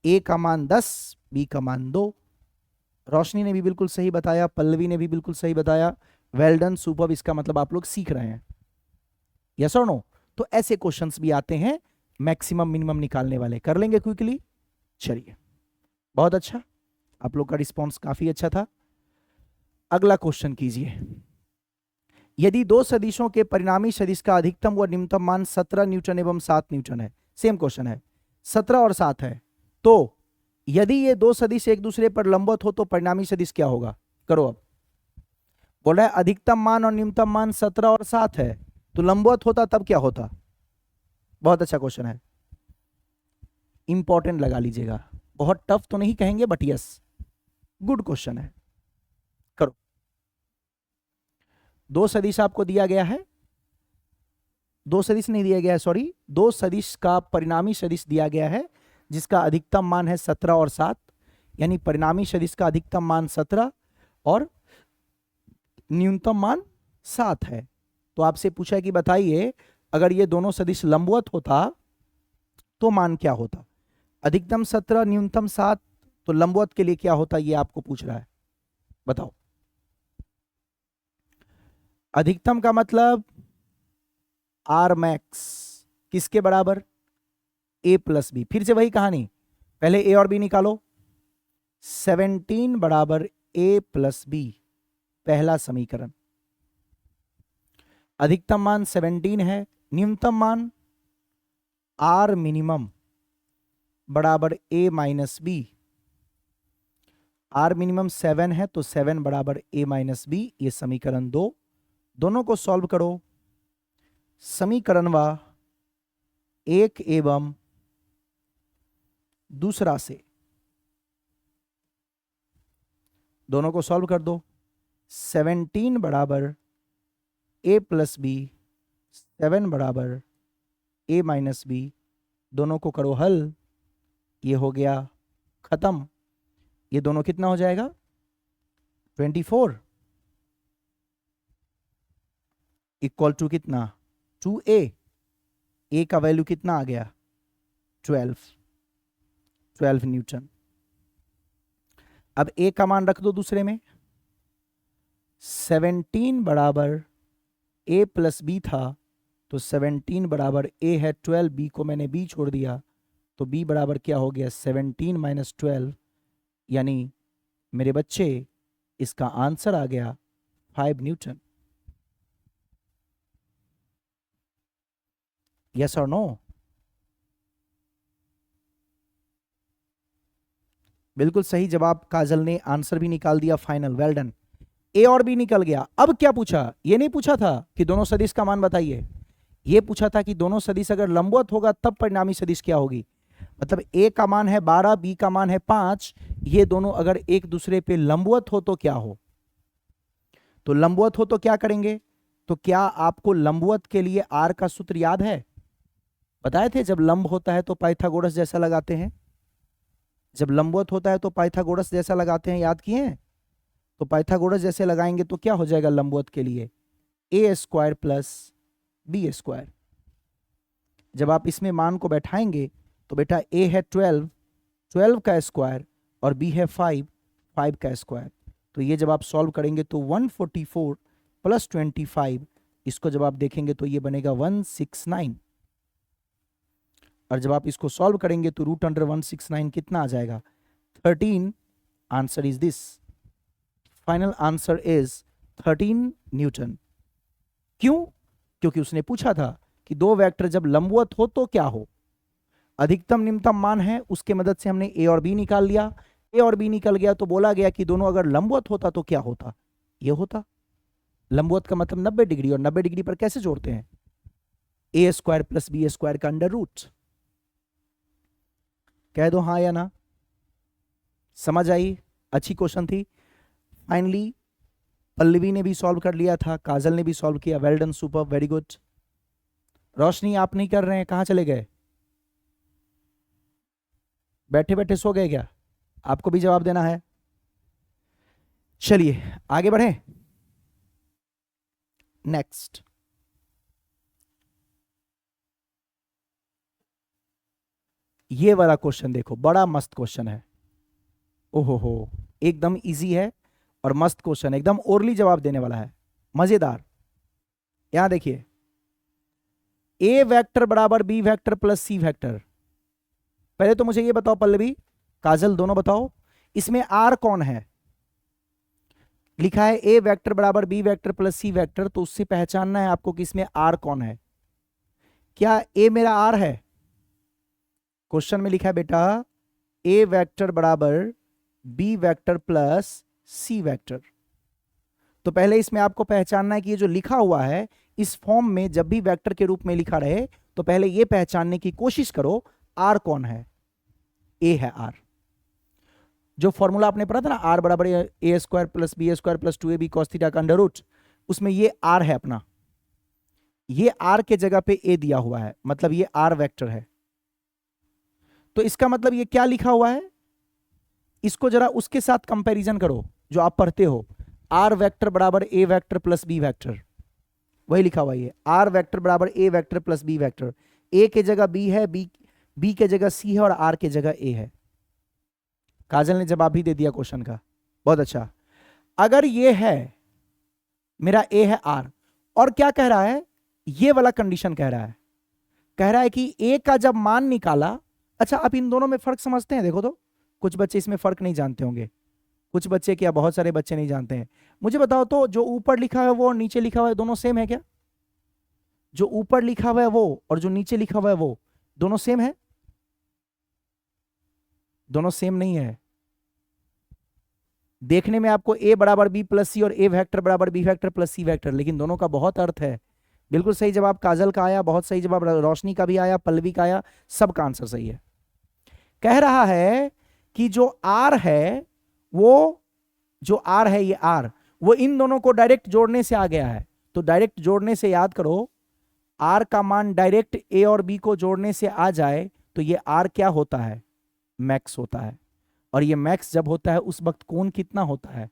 a का मान 10, b का मान 2। रोशनी ने भी बिल्कुल सही बताया, पल्लवी ने भी बिल्कुल सही बताया। Well done, superb. इसका मतलब आप लोग सीख रहे हैं। यस और नो? तो ऐसे क्वेश्चंस भी आते हैं मैक्सिमम मिनिमम निकालने वाले। कर लेंगे क्विकली? चलिए, बहुत अच्छा, आप लोग का रिस्पॉन्स काफी अच्छा था। अगला क्वेश्चन कीजिए। यदि दो सदिशों के परिणामी सदिश का अधिकतम व न्यूनतम मान 17 न्यूटन एवं 7 न्यूटन है, सेम क्वेश्चन है, 17 और 7 है, तो यदि ये दो सदिश एक दूसरे पर लंबवत हो तो परिणामी सदिश क्या होगा? करो अब। बोल रहा है अधिकतम मान और न्यूनतम मान 17 और 7 है, तो लंबवत होता तब क्या होता? बहुत अच्छा क्वेश्चन है, इंपॉर्टेंट लगा लीजिएगा। बहुत टफ तो नहीं कहेंगे, बट यस, गुड क्वेश्चन है। करो। दो सदिश आपको दिया गया है, दो सदिश नहीं दिया गया है, सॉरी, दो सदिश का परिणामी सदिश दिया गया है जिसका अधिकतम मान है 17 और 7, यानी परिणामी सदिश का अधिकतम मान 17 और न्यूनतम मान 7 है। तो आपसे पूछा है कि बताइए अगर ये दोनों सदिश लंबवत होता तो मान क्या होता? अधिकतम 17, न्यूनतम 7, तो लंबवत के लिए क्या होता, ये आपको पूछ रहा है। बताओ। अधिकतम का मतलब आर मैक्स किसके बराबर? A plus B. फिर से वही कहानी, पहले ए और बी निकालो। 17 बराबर ए प्लस बी, पहला समीकरण। अधिकतम मान 17 है, न्यूनतम मान आर मिनिमम बराबर A minus B. R minimum 7 है तो 7 बराबर ए माइनस बी, ये समीकरण 2। दोनों को सॉल्व करो। समीकरण व एक एवं दूसरा से दोनों को सॉल्व कर दो। 17 बराबर ए प्लस बी, 7 बराबर ए माइनस बी, दोनों को करो हल, ये हो गया खत्म। ये दोनों कितना हो जाएगा 24 इक्वल टू कितना 2a। ए का वैल्यू कितना आ गया 12 न्यूटन। अब ए का मान रख दो दूसरे में। 17 बराबर ए प्लस बी था तो 17 बराबर ए है 12, बी को मैंने बी छोड़ दिया तो बी बराबर क्या हो गया 17 माइनस 12, यानी मेरे बच्चे इसका आंसर आ गया 5 न्यूटन। यस और नो? बिल्कुल सही जवाब। काजल ने आंसर भी निकाल दिया फाइनल, वेल डन। ए और बी निकल गया। अब क्या पूछा, ये नहीं पूछा था कि दोनों सदिश का मान बताइए, ये पूछा था कि दोनों सदिश अगर लंबवत होगा तब परिणामी सदिश क्या होगी। मतलब ए का मान है 12, बी का मान है 5, ये दोनों अगर एक दूसरे पे लंबवत हो तो क्या हो। तो लंबवत हो तो क्या करेंगे, तो क्या आपको लंबवत के लिए आर का सूत्र याद है? बताए थे जब लंब होता है तो पाइथागोरस जैसा लगाते हैं, जब लंबवत होता है तो पाइथागोरस जैसा लगाते हैं, याद किए हैं? तो पाइथागोरस जैसे लगाएंगे तो क्या हो जाएगा लंबवत के लिए ए स्क्वायर प्लस बी स्क्वायर। जब आप इसमें मान को बैठाएंगे तो बेटा ए है 12 का स्क्वायर और बी है 5 का स्क्वायर। तो ये जब आप सॉल्व करेंगे तो 144 प्लस 25, इसको जब आप देखेंगे तो ये बनेगा 169, और जब आप इसको सॉल्व करेंगे तो रूट अंडर 169 कितना आ जाएगा 13। Answer is this, final answer is 13 Newton. क्यों? क्योंकि उसने पूछा था कि दो वेक्टर जब लंबवत हो तो क्या हो। अधिकतम न्यूनतम मान है, उसके मदद से हमने ए और बी निकाल लिया। ए और बी निकल गया तो बोला गया कि दोनों अगर लंबवत होता तो क्या होता, ये होता। लंबवत का मतलब 90 डिग्री, और 90 डिग्री पर कैसे जोड़ते हैं, ए स्क्वायर प्लस बी स्क्वायर का अंडर रूट। कह दो हाँ या ना, समझ आई? अच्छी क्वेश्चन थी। फाइनली पल्लवी ने भी सॉल्व कर लिया था, काजल ने भी सॉल्व किया, well done, super, very good. Roshni आप नहीं कर रहे हैं, कहां चले गए? बैठे बैठे सो गए क्या? आपको भी जवाब देना है। चलिए आगे बढ़े। नेक्स्ट, ये वाला क्वेश्चन देखो, बड़ा मस्त क्वेश्चन है। ओहो हो, एकदम इजी है और मस्त क्वेश्चन, एकदम ओरली जवाब देने वाला है, मजेदार। यहां देखिए, ए वेक्टर बराबर B vector plus C vector. पहले तो मुझे ये बताओ पल्लवी, काजल, दोनों बताओ, इसमें आर कौन है? लिखा है ए वेक्टर बराबर B vector plus C vector, तो उससे पहचानना है आपको कि इसमें आर कौन है। क्या ए मेरा आर है? क्वेश्चन में लिखा है बेटा ए वेक्टर बराबर B vector plus C vector. तो पहले इसमें आपको पहचानना है कि ये जो लिखा हुआ है इस फॉर्म में जब भी वेक्टर के रूप में लिखा रहे तो पहले ये पहचानने की कोशिश करो आर कौन है। ए है आर। जो फॉर्मूला आपने पढ़ा था ना, आर बराबर a square plus B square plus 2ab cos theta का अंडर रूट, उसमें ये आर है अपना। ये आर के जगह पे ए दिया हुआ है, मतलब ये आर वेक्टर है। तो इसका मतलब ये क्या लिखा हुआ है, इसको जरा उसके साथ कंपैरिजन करो जो आप पढ़ते हो। आर वेक्टर बराबर ए वेक्टर प्लस बी वेक्टर, वही लिखा हुआ है। आर वेक्टर बराबर ए वेक्टर प्लस बी वेक्टर। ए के जगह बी है, बी के जगह सी है और आर के जगह ए है। काजल ने जवाब भी दे दिया क्वेश्चन का, बहुत अच्छा। अगर ये है मेरा ए है आर, और क्या कह रहा है, ये वाला कंडीशन कह रहा है कि ए का जब मान निकाला। अच्छा, आप इन दोनों में फर्क समझते हैं? देखो तो कुछ बच्चे इसमें फर्क नहीं जानते होंगे, कुछ बच्चे क्या, बहुत सारे बच्चे नहीं जानते हैं। मुझे बताओ तो, जो ऊपर लिखा है वो और नीचे लिखा हुआ है दोनों सेम है क्या? जो ऊपर लिखा हुआ है वो और जो नीचे लिखा हुआ है वो दोनों सेम है? दोनों सेम नहीं है। देखने में आपको a बराबर b प्लस सी और a वेक्टर बराबर b vector plus C vector, लेकिन दोनों का बहुत अर्थ है। बिल्कुल सही जवाब काजल का आया, बहुत सही जवाब रोशनी का भी आया, पल्लवी का आया, सबका आंसर सही है। कह रहा है कि जो r है वो, जो r है ये r, वो इन दोनों को डायरेक्ट जोड़ने से आ गया है। तो डायरेक्ट जोड़ने से याद करो, r का मान डायरेक्ट a और b को जोड़ने से आ जाए तो ये r क्या होता है? मैक्स होता है। और ये मैक्स जब होता है उस वक्त कोण कितना होता है?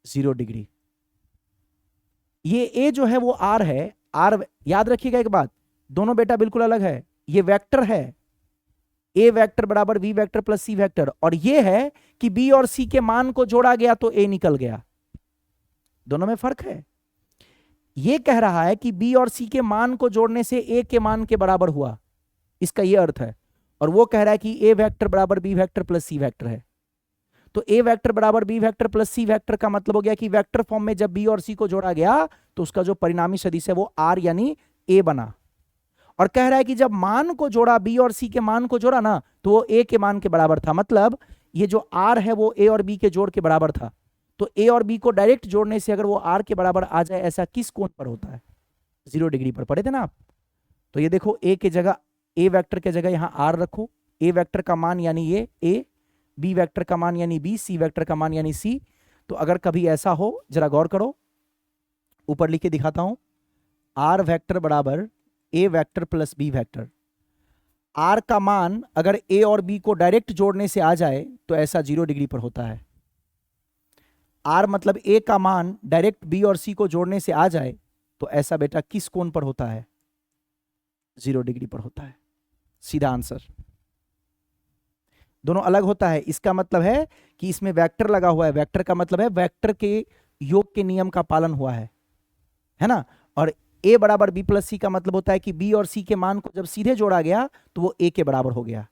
0 डिग्री। ये a जो है वो r है, r याद रखिएगा एक बात, दोनों बेटा बिल्कुल अलग है। ये वेक्टर है, a वेक्टर बराबर b vector plus c vector, और ये है कि b और c के मान को जोड़ा गया तो a निकल गया। दोनों में फर्क है। ये कह रहा है कि b और c के मान को जोड़ने से a के मान के बराबर हुआ, इसका ये अर्थ है। और वो कह रहा है कि a वेक्टर बराबर b vector plus c vector है। तो a वेक्टर बराबर b vector plus c vector का मतलब हो गया कि वेक्टर फॉर्म में जब b और c को जोड़ा गया तो उसका जो परिणामी सदिश है वो r यानी a बना। और कह रहा है कि जब मान को जोड़ा, b और c के मान को जोड़ा ना, तो वो a के मान के बराबर था। मतलब ये जो r है वो a और b के जोड़ के बराबर था। तो a और b को डायरेक्ट जोड़ने से अगर वो r के बराबर आ जाए, ऐसा किस कोण पर होता है? 0 डिग्री पर। पढ़े थे ना आप? तो ये देखो, a के जगह, a वेक्टर के जगह यहां r रखो, a वेक्टर का मान यानी ये a, b वेक्टर का मान यानी b, c वेक्टर का मान यानी c। तो अगर कभी ऐसा हो, जरा गौर करो, ऊपर लिख के दिखाता हूं, r वेक्टर बराबर a vector plus b vector. r का मान अगर a और b को डायरेक्ट जोड़ने से आ जाए तो ऐसा 0 डिग्री पर होता है। r मतलब a का मान डायरेक्ट b और c को जोड़ने से आ जाए तो ऐसा बेटा किस कोण पर होता है? 0 डिग्री पर होता है। सीधा आंसर। दोनों अलग होता है, इसका मतलब है कि इसमें वेक्टर लगा हुआ है। वेक्टर का मतलब है वेक्टर के योग के नियम का पालन हुआ है ना। और a बराबर b प्लस सी का मतलब होता है कि b और c के मान को जब सीधे जोड़ा गया तो वो a के बराबर हो गया।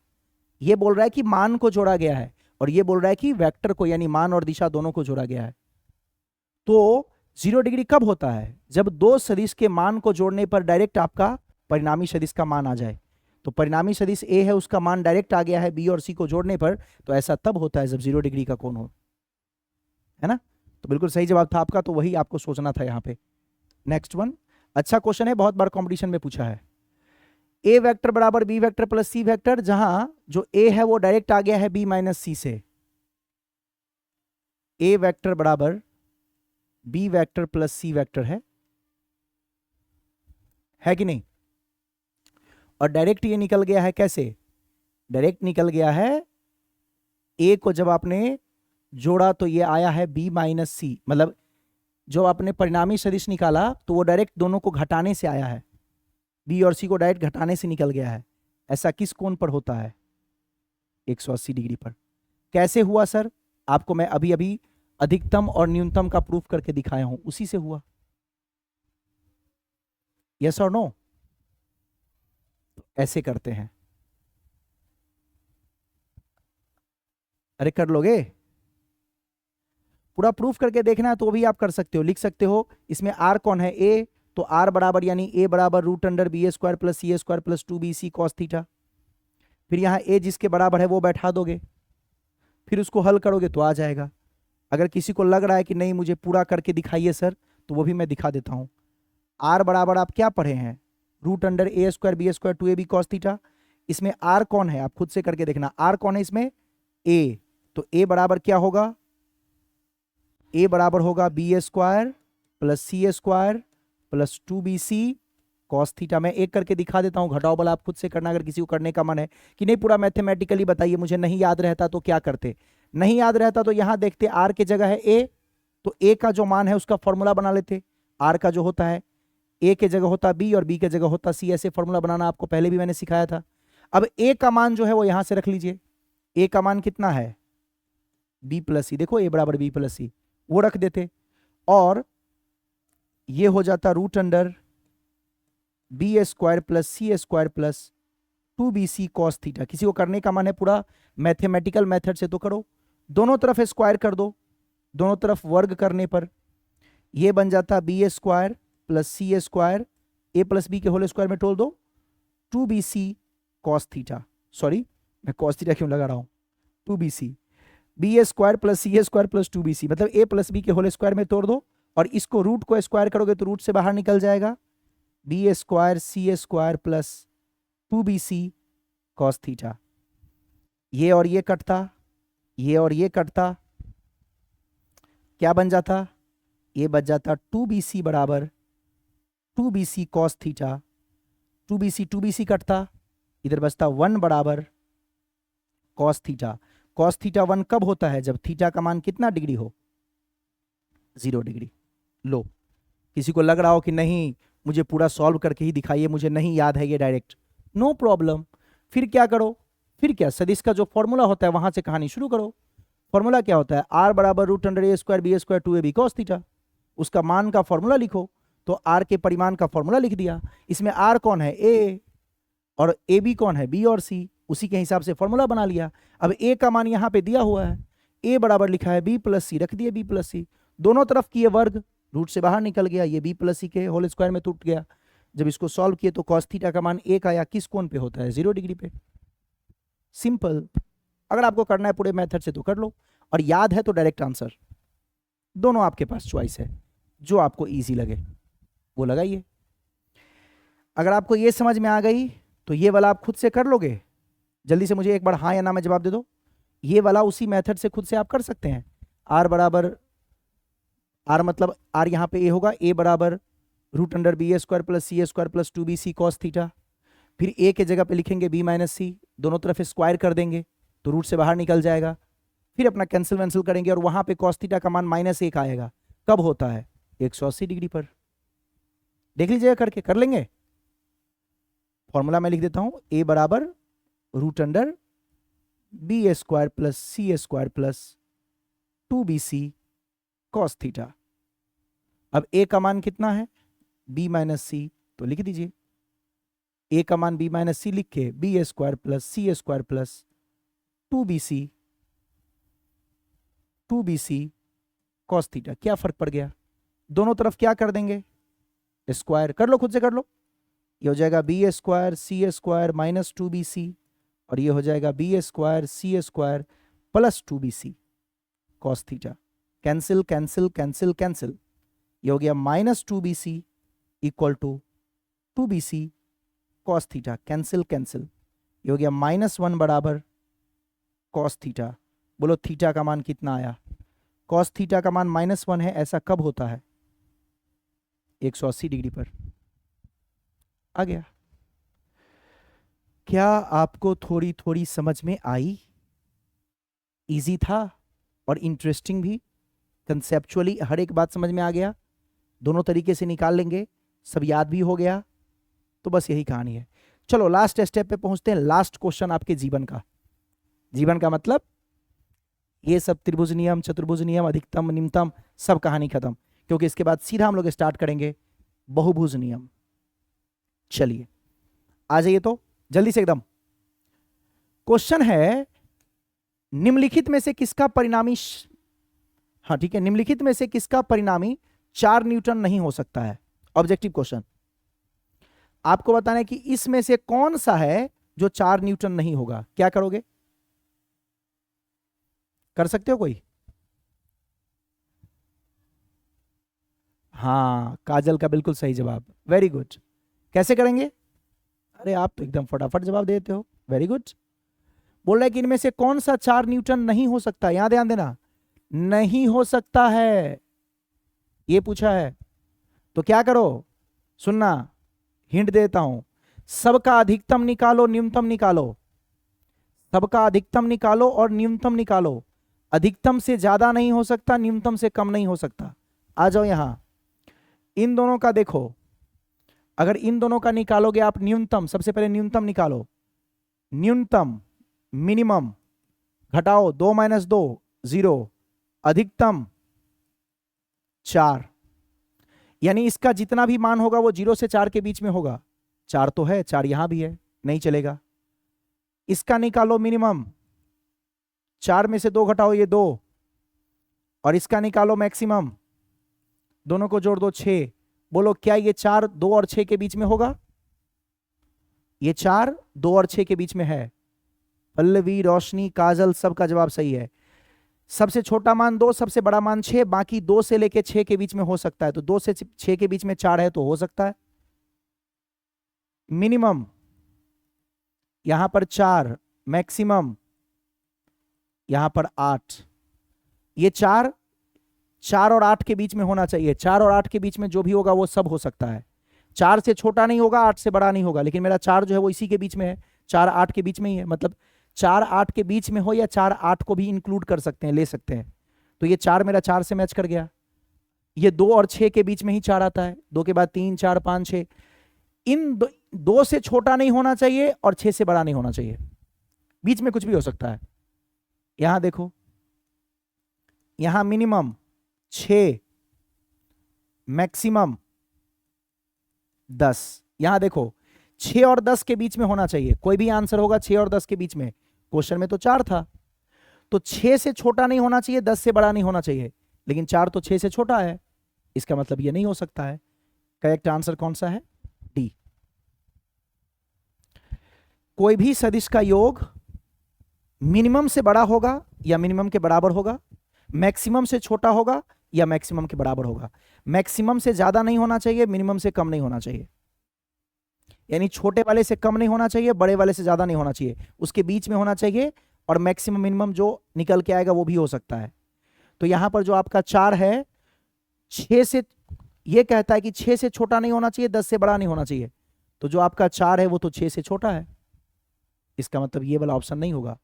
ये बोल रहा है कि मान को जोड़ा गया है, और ये बोल रहा है कि वेक्टर को यानी मान और दिशा दोनों को जोड़ा गया है। तो 0 डिग्री कब होता है? जब दो सदिश के मान को जोड़ने पर डायरेक्ट आपका परिणामी सदिश का मान आ जाए। तो परिणामी सदिश a है, उसका मान डायरेक्ट आ गया है b और c को जोड़ने पर, तो ऐसा तब होता है जब 0 डिग्री का कोण हो, है ना। तो बिल्कुल सही जवाब था आपका, तो वही आपको सोचना था यहाँ पे। नेक्स्ट वन, अच्छा क्वेश्चन है, बहुत बार कॉम्पिटिशन में पूछा है। a वेक्टर बराबर b vector plus c vector, जहां जो a है वो डायरेक्ट आ गया है b माइनस c से। a वेक्टर बराबर b vector plus c vector है कि नहीं? और डायरेक्ट ये निकल गया है, कैसे? डायरेक्ट निकल गया है, a को जब आपने जोड़ा तो ये आया है b माइनस सी, मतलब जो आपने परिणामी सदिश निकाला तो वो डायरेक्ट दोनों को घटाने से आया है, b और c को डायरेक्ट घटाने से निकल गया है। ऐसा किस कोण पर होता है? 180 डिग्री पर। कैसे हुआ सर? आपको मैं अभी अभी अधिकतम और न्यूनतम का प्रूफ करके दिखाया हूं, उसी से हुआ। यस और नो? ऐसे करते हैं, अरे कर लोगे? पूरा प्रूफ करके देखना है तो भी आप कर सकते हो, लिख सकते हो। इसमें r कौन है? a, तो r बराबर यानी a बराबर root under b a square plus c a square plus 2bc cos theta. फिर यहाँ a जिसके बराबर है वो बैठा दोगे, फिर उसको हल करोगे तो आ जाएगा। अगर किसी को लग रहा है कि नहीं मुझे पूरा करके दिखाइए सर, तो वो भी मैं दिखा देता हूँ। r बराबर आप क्या पढ़े हैं? रूट अंडर ए square b square 2ab cos theta. इसमें r कौन है? आप खुद से करके देखना, r कौन है इसमें? a, तो a बराबर क्या होगा? a बराबर होगा b square plus c square plus 2bc cos theta. मैं एक करके दिखा देता हूं, घटाओ बल आप खुद से करना अगर किसी को करने का मन है। कि नहीं पूरा मैथमेटिकली बताइए, मुझे नहीं याद रहता तो क्या करते? नहीं याद रहता तो यहां देखते, r के जगह है a, तो a का जो मान है उसका फॉर्मूला बना लेते। r का जो होता है, a के जगह होता b और b के जगह होता c, ऐसे फॉर्मूला बनाना आपको पहले भी मैंने सिखाया था। अब a का मान जो है वो यहां से रख लीजिए। a का मान कितना है? b प्लस सी, देखो a बराबर b प्लस सी, वो रख देते, और ये हो जाता root under b square plus c square plus 2bc cos theta. किसी को करने का मन है पूरा मैथमेटिकल मेथड से तो करो, दोनों तरफ स्क्वायर कर दो, दोनों तरफ वर्ग करने पर ये बन जाता B square plus c square ए प्लस बी के होल स्क्वायर में तोड़ दो, 2bc cos थीटा, सॉरी मैं cos थीटा क्यों लगा रहा हूं, 2bc B square plus c square plus 2bc, मतलब ए प्लस बी के होल स्क्वायर में तोड़ दो और इसको रूट को स्क्वायर करोगे तो रूट से बाहर निकल जाएगा, b square c square plus 2bc cos theta. ये और ये कटता, ये और ये कटता, क्या बन जाता, ये बच जाता 2bc बराबर 2bc cos थीटा, 2bc कटता, इधर बचता 1 बराबर cos थीटा। cos थीटा 1 कब होता है, जब थीटा का मान कितना डिग्री हो, 0 डिग्री। लो, किसी को लग रहा हो कि नहीं मुझे पूरा सॉल्व करके ही दिखाइए, मुझे नहीं याद है ये डायरेक्ट, नो प्रॉब्लम, फिर क्या करो, फिर क्या, सदिश का जो फॉर्मूला होता है वहां से कहानी शुरू करो। फॉर्मूला क्या होता है, आर बराबर रूट अंडर ए square b square 2ab cos theta, उसका मान का फॉर्मूला लिखो, तो आर के परिमाण का फॉर्मूला लिख दिया, इसमें आर कौन है, ए, और ए बी कौन है, बी और सी, उसी के हिसाब से फॉर्मूला बना लिया। अब ए का मान यहाँ पे दिया हुआ है, ए बराबर लिखा है बी प्लस सी, रख दिए बी प्लस सी, दोनों तरफ किए वर्ग, रूट से बाहर निकल गया, ये बी प्लस सी के होल स्क्वायर में टूट गया। जब इसको सॉल्व किए तो cos थीटा का मान 1 आया, किस कोण पे होता है, 0 डिग्री पे। सिंपल, अगर आपको करना है पूरे मेथड से तो कर लो, और याद है तो डायरेक्ट आंसर, दोनों आपके पास चॉइस है, जो आपको इजी लगे वो लगाइए। अगर आपको ये समझ में आ गई तो ये वाला आप खुद से कर लोगे, जल्दी से मुझे एक बार हाँ या ना में जवाब दे दो। ये वाला उसी मेथड से खुद से आप कर सकते हैं। आर बराबर, आर मतलब आर यहाँ पे ए होगा, ए बराबर root under b square plus c square plus 2bc cos theta, फिर ए के जगह पे लिखेंगे बी माइनस सी, दोनों तरफ स्क्वायर कर देंगे तो रूट से बाहर निकल जाएगा, फिर अपना कैंसिल वैंसिल करेंगे और वहां पे cos थीटा का मान -1 आएगा, कब होता है, 180 डिग्री पर। देख लीजिएगा करके, कर लेंगे। फॉर्मूला मैं लिख देता हूं, ए बराबर root under b square plus c square plus 2bc cos theta. अब ए का मान कितना है, बी माइनस सी, तो लिख दीजिए ए का मान बी माइनस सी लिख के b square plus c square plus 2bc cos theta. क्या फर्क पड़ गया, दोनों तरफ क्या कर देंगे, स्क्वायर कर लो, खुद से कर लो, ये हो जाएगा b square c square minus 2bc, और ये हो जाएगा b square c square plus 2bc cos theta. Cancel cancel cancel cancel, ये हो गया -2bc equal to 2bc cos theta, cancel cancel, ये हो गया -1 बराबर cos थीटा। बोलो थीटा का मान कितना आया, cos थीटा का मान -1 है, ऐसा कब होता है, 180 डिग्री पर। आ गया, क्या आपको थोड़ी थोड़ी समझ में आई, इजी था और इंटरेस्टिंग भी, कंसेप्चुअली हर एक बात समझ में आ गया, दोनों तरीके से निकाल लेंगे, सब याद भी हो गया, तो बस यही कहानी है। चलो लास्ट स्टेप पे पहुंचते हैं, लास्ट क्वेश्चन आपके जीवन का, जीवन का मतलब ये सब त्रिभुज नियम, चतुर्भुज नियम, अधिकतम निम्नतम, सब कहानी खत्म, क्योंकि इसके बाद सीधा हम लोग स्टार्ट करेंगे बहुभुज नियम। चलिए आ जाइए तो जल्दी से एकदम। क्वेश्चन है, निम्नलिखित में से किसका परिणामी, हाँ ठीक है, निम्नलिखित में से किसका परिणामी 4 न्यूटन नहीं हो सकता है। ऑब्जेक्टिव क्वेश्चन, आपको बताना है कि इसमें से कौन सा है जो 4 न्यूटन नहीं होगा। क्या करोगे, कर सकते हो कोई, हाँ काजल का बिल्कुल सही जवाब, वेरी गुड। कैसे करेंगे, अरे आप तो एकदम फटाफट जवाब देते हो, वेरी गुड। बोल रहा है कि इनमें से कौन सा 4 न्यूटन नहीं हो सकता, यहां ध्यान देना, नहीं हो सकता है, ये पूछा है। तो क्या करो, सुनना, हिंट देता हूं, सबका अधिकतम निकालो न्यूनतम निकालो, सबका अधिकतम निकालो और न्यूनतम निकालो। अधिकतम से ज्यादा नहीं हो सकता, न्यूनतम से कम नहीं हो सकता। आ जाओ यहां, इन दोनों का देखो, अगर इन दोनों का निकालोगे आप न्यूनतम, सबसे पहले न्यूनतम निकालो, न्यूनतम मिनिमम घटाओ 2 - 2 0, अधिकतम 4, यानी इसका जितना भी मान होगा वो 0 से 4 के बीच में होगा। 4 तो है, 4 यहां भी है, नहीं चलेगा। इसका निकालो मिनिमम, 4 में से 2 घटाओ ये 2, और इसका निकालो मैक्सिमम, दोनों को जोड़ दो 6, बोलो क्या ये 4 2 और 6 के बीच में होगा? ये 4 2 और 6 के बीच में है। पल्लवी, रोशनी, काजल, सबका जवाब सही है। सबसे छोटा मान 2, सबसे बड़ा मान 6, बाकी 2 से लेके 6 के बीच में हो सकता है। तो 2 से 6 के बीच में 4 है तो हो सकता है। मिनिमम यहां पर 4, मैक्सिमम यहां पर 8। ये 4 और 8 के बीच में होना चाहिए। 4 और 8 के बीच में जो भी होगा वो सब हो सकता है। 4 से छोटा नहीं होगा, 8 से बड़ा नहीं होगा, लेकिन मेरा 4 जो है वो इसी के बीच में है, 4 8 के बीच में ही है। मतलब 4 8 के बीच में हो या 4 8 को भी इंक्लूड कर सकते हैं, ले सकते हैं। तो ये 4 मेरा 4 से मैच कर गया। ये 2 और 6 के बीच में ही 4 आता है। 2 के बाद 3 4 5 6। इन 2 से छोटा नहीं होना चाहिए और 6 से बड़ा नहीं होना चाहिए, बीच में कुछ भी हो सकता है। यहां देखो, यहां मिनिमम 6, मैक्सिमम 10। यहां देखो 6 और 10 के बीच में होना चाहिए, कोई भी आंसर होगा 6 और 10 के बीच में। क्वेश्चन में तो 4 था, तो 6 से छोटा नहीं होना चाहिए, 10 से बड़ा नहीं होना चाहिए, लेकिन 4 तो 6 से छोटा है, इसका मतलब यह नहीं हो सकता है। करेक्ट आंसर कौन सा है? डी। कोई भी सदिश का योग मिनिमम से बड़ा होगा या मिनिमम के बराबर होगा, मैक्सिमम से छोटा होगा या मैक्सिमम के बराबर होगा। मैक्सिमम से ज्यादा नहीं होना चाहिए, मिनिमम से कम नहीं होना चाहिए। यानी छोटे वाले से कम नहीं होना चाहिए, बड़े वाले से ज्यादा नहीं होना चाहिए, उसके बीच में होना चाहिए। और मैक्सिमम मिनिमम जो निकल के आएगा वो भी हो सकता है। तो यहां पर जो आपका 4 है, 6 से, ये कहता है कि 6 से छोटा नहीं होना चाहिए, 10 से बड़ा नहीं होना चाहिए। तो जो आपका 4 है वो तो 6 से छोटा है, इसका मतलब ये वाला ऑप्शन नहीं होगा।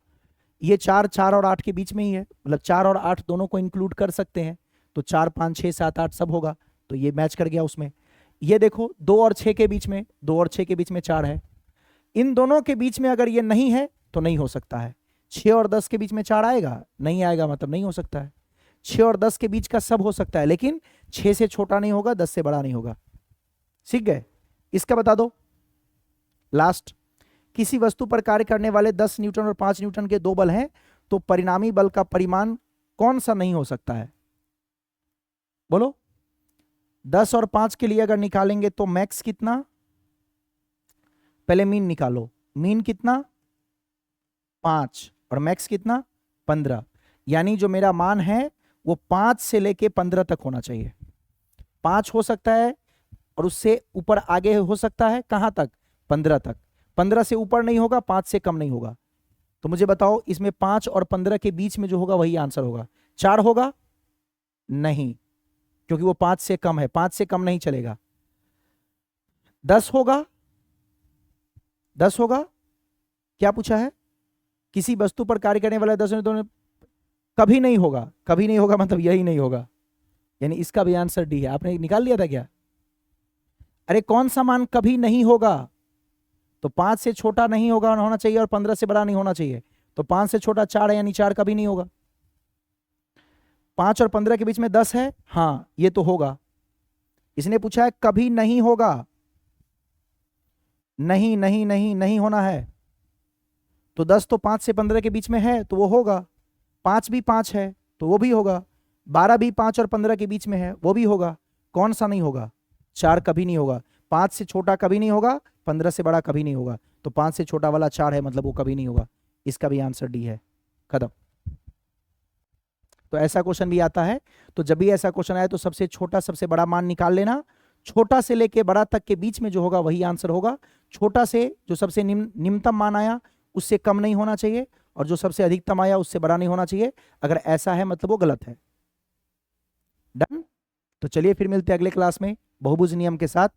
ये 4 4 और 8 के बीच में ही है, मतलब 4 और 8 दोनों को इंक्लूड कर सकते हैं। तो 4 5 6 7 8 सब होगा, तो ये मैच कर गया उसमें। ये देखो 2 और 6 के बीच में, 2 और 6 के बीच में 4 है। इन दोनों के बीच में अगर ये नहीं है तो नहीं हो सकता है। 6 और 10 के बीच में 4 आएगा? नहीं आएगा, मतलब नहीं हो सकता है। 6 और 10 के बीच का सब हो सकता है, लेकिन 6 से छोटा नहीं होगा, 10 से बड़ा नहीं होगा। सीख गए? इसका बता दो लास्ट। किसी वस्तु पर कार्य करने वाले 10 न्यूटन और 5 न्यूटन के 2 बल हैं, तो परिणामी बल का परिमाण कौन सा नहीं हो सकता है? बोलो। 10 और 5 के लिए अगर निकालेंगे तो मैक्स कितना? पहले मीन निकालो। मीन कितना? 5 और मैक्स कितना? 15। यानी जो मेरा मान है वो 5 से लेके 15 तक होना चाहिए। 5 हो सकता है और उससे ऊपर आगे हो सकता है, कहां तक? 15 तक। 15 से ऊपर नहीं होगा, 5 से कम नहीं होगा। तो मुझे बताओ इसमें 5 और 15 के बीच में जो होगा वही आंसर होगा। 4 होगा? नहीं, क्योंकि वो 5 से कम है, 5 से कम नहीं चलेगा। 10 होगा? 10 होगा? क्या पूछा है? किसी वस्तु पर कार्य करने वाला 10 दोनों, कभी नहीं होगा। कभी नहीं होगा मतलब यही नहीं होगा, यानी इसका भी आंसर डी है। आपने निकाल लिया था क्या? अरे कौन सा मान कभी नहीं होगा? तो 5 से छोटा नहीं होगा होना चाहिए और 15 से बड़ा नहीं होना चाहिए। तो 5 से छोटा 4 है, यानी 4 कभी नहीं होगा। 5 और 15 के बीच में 10 है, हाँ ये तो होगा। इसने पूछा है कभी नहीं होगा, नहीं नहीं नहीं नहीं होना है। तो 10 तो 5 से 15 के बीच में है तो वो होगा। 5 भी 5 है तो वो भी होगा। 12 भी 5 और 15 के बीच में है, वो भी होगा। कौन सा नहीं होगा? 4 कभी नहीं होगा। 5 से छोटा कभी नहीं होगा, 15 से बड़ा कभी नहीं होगा। तो 5 से छोटा वाला 4 है, मतलब वो कभी नहीं होगा। इसका भी आंसर डी है। खत्म। तो ऐसा क्वेश्चन भी आता है। तो जब भी ऐसा क्वेश्चन आए तो सबसे छोटा सबसे बड़ा मान निकाल लेना। छोटा से लेके बड़ा तक के बीच में जो होगा वही आंसर होगा। छोटा से जो सबसे निम्नतम मान आया उससे कम नहीं होना चाहिए, और जो सबसे अधिकतम आया उससे बड़ा नहीं होना चाहिए। अगर ऐसा है मतलब वो गलत है। डन? तो चलिए फिर मिलते हैं अगले क्लास में बहुभुज नियम के साथ।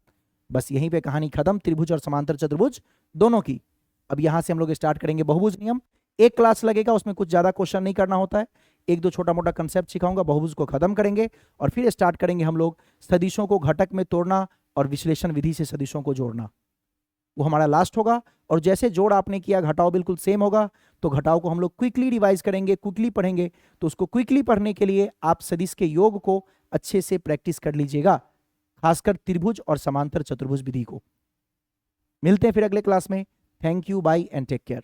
बस यहीं पे कहानी खत्म, त्रिभुज और समांतर चतुर्भुज दोनों की। अब यहां से हम लोग स्टार्ट करेंगे बहुभुज नियम। एक क्लास लगेगा, उसमें कुछ ज्यादा क्वेश्चन नहीं करना होता है। 1-2 छोटा मोटा कंसेप्ट सिखाऊंगा, बहुभुज को खत्म करेंगे और फिर स्टार्ट करेंगे हम लोग सदिशों को घटक में तोड़ना और विश्लेषण विधि से सदिशों को जोड़ना। वो हमारा लास्ट होगा। और जैसे जोड़ आपने किया घटाओ बिल्कुल सेम होगा। तो घटाओ को हम लोग क्विकली रिवाइज करेंगे, क्विकली पढ़ेंगे। तो उसको क्विकली पढ़ने के लिए आप सदिश के योग को अच्छे से प्रैक्टिस कर लीजिएगा, खासकर त्रिभुज और समांतर चतुर्भुज विधि को। मिलते हैं फिर अगले क्लास में। Thank you, bye and take care.